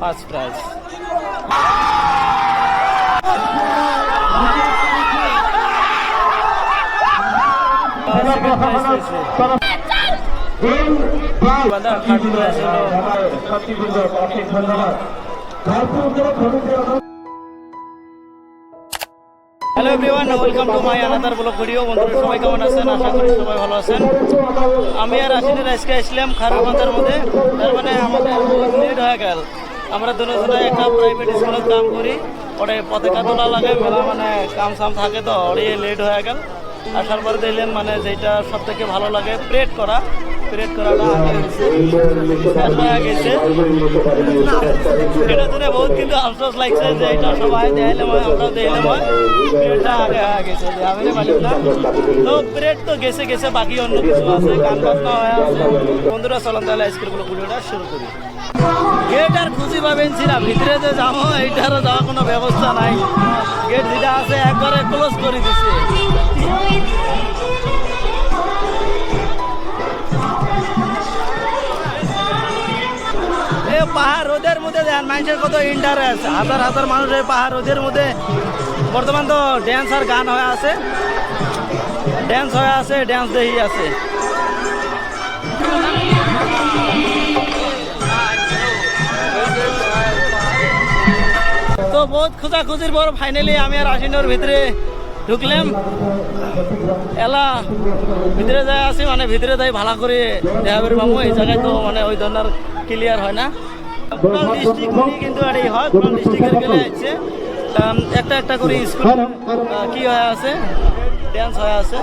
First prize. Second prize পেয়েছে বান্দা। Third prize হলো hello everyone, welcome to my another blog video. বন্ধুরা সবাই কেমন আছেন? আশা করি সবাই ভালো আছেন। আমি আর আশিনের আজকে আসলাম খারুবান্ধার মধ্যে। তার মানে আমাদের লেট হয়ে গেল। আমরা দুজনে একটা প্রাইভেট স্কুলে কাম করি, ওটা পতাকা তোলা লাগে, মেলা মানে কাম সাম থাকে, তো ওরে লেট হয়ে গেল। আসার পরে দেখলাম মানে যেটা সব থেকে ভালো লাগে প্রেড করা। প্রেড করাটা হয়ে গেছে, এটা জন্য বহুত কিন্তু আফসোস লাগছে যে এটা সবাই দেখলাম হয়, আমরাও দেখলাম হয়, প্রেডটা আগে হয়ে গেছে যে আমি পারলাম না। তো প্রেড তো গেছে গেছে, বাকি অন্য কিছু আছে, গান বাজনা হয়ে আছে। বন্ধুরা চলুন তাহলে স্কুলগুলো ভিডিওটা শুরু করি। গেট আর খুঁজি পাবেন না, ভিতরে যে যাবো এইটারও যাওয়ার কোনো ব্যবস্থা নাই। গেট যেটা আছে একবারে ক্লোজ করে দিছে। পাহাড় রোদের মধ্যে দেন মানুষের কত ইন্টারেস্ট, হাজার হাজার মানুষ এই পাহাড় রোদের মধ্যে। বর্তমান তো ড্যান্স আর গান হয়ে আছে, ড্যান্স হয়ে আছে, ড্যান্স দেখি আছে। তো বহুত খোঁজাখুঁজির পর ফাইনালি আমি আর আশিনোর ভিতরে ঢুকলাম। এলা ভিতরে যাই আছি, মানে ভিতরে যাই ভালো করে দেখা করি মামু। এই জায়গায় তো মানে ওই ধরনের ক্লিয়ার হয় না। কোরাল ডিস্ট্রিক্ট কিন্তু আর এই হয়, কোরাল ডিস্ট্রিক্টের গেলে আছে একটা একটা করে স্কুল কি হয়ে আছে, ড্যান্স হয়ে আছে।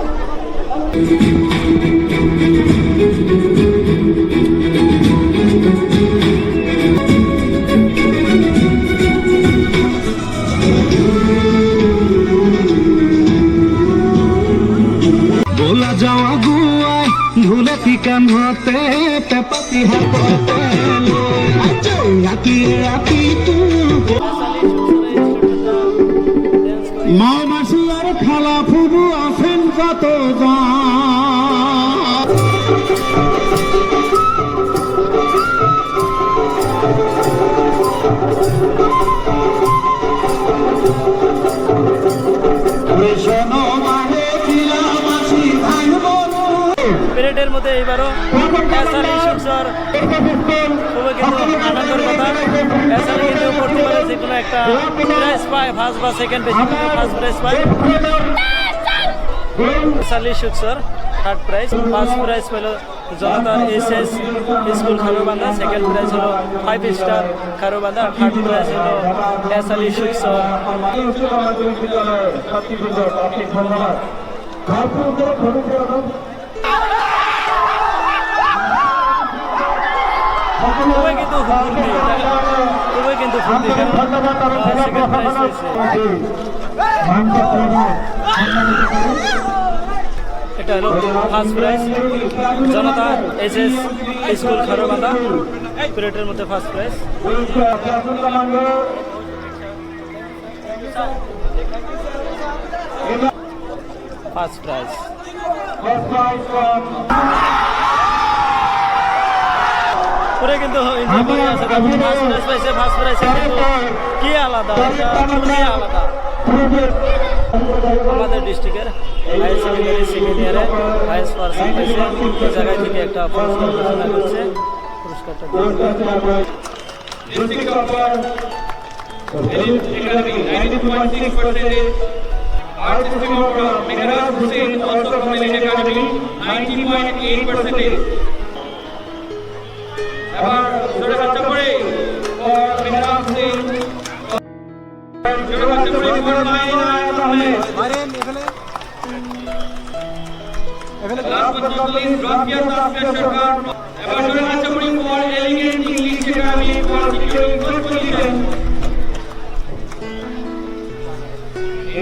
बोला जावा गुआय धुले पिकान होते पेपाती हाते आती आती तू মা মাসি আর খালা ফুবু আছেন কত জন। প্যারেডের মধ্যে এইবারও এসআলি শিবসর খুবই কিন্তু আনন্দের কথা। এসআলি কিন্তু করতে পারে যে কোনো একটা প্রাইজ পায়, ফার্স্ট বা সেকেন্ড, বেশি ফার্স্ট প্রাইজ পায়। এসআলি শিবসর থার্ড প্রাইজ, ফার্স্ট প্রাইজ পেল জনতার এসএস স্কুল খারুবান্ধা, সেকেন্ড প্রাইজ হলো 5 স্টার খারুবান্ধা, থার্ড প্রাইজ হলো এসআলি শিবসর। খুবই কিন্তু ফুর্তি, খুবই কিন্তু ফুর্তি। সেকেন্ড প্রাইজ পেয়েছে, এটা হলো ফার্স্ট প্রাইজ জনতা এসএস স্কুল খারুবান্ধা, প্যারেডের মধ্যে ফার্স্ট প্রাইজ। ফার্স্ট প্রাইজ পুরো কিন্তু এনজয় করে আছে। ফার্স্ট প্রাইজ পাইছে, ফার্স্ট প্রাইজ কিন্তু কি আলাদা, এটা খুবই আলাদা। আমাদের ডিস্ট্রিক্টের হায়ার সেকেন্ডারি সেকেন্ড ইয়ারে হাইয়েস্ট পার্সেন্ট পাইছে, এই জায়গায় থেকে একটা পুরস্কার ঘোষণা করছে। পুরস্কারটা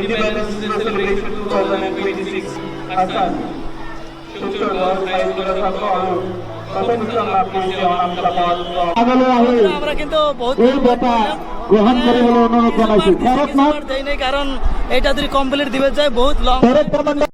Independence Day celebration 2026 Assam Shukshur Girls High School Assam আমরা কিন্তু বহুত গ্রহণ করে বলে অনুরোধ জানাইছি। কারণ এটা যদি কমপ্লিট দিবে যায় বহুত লং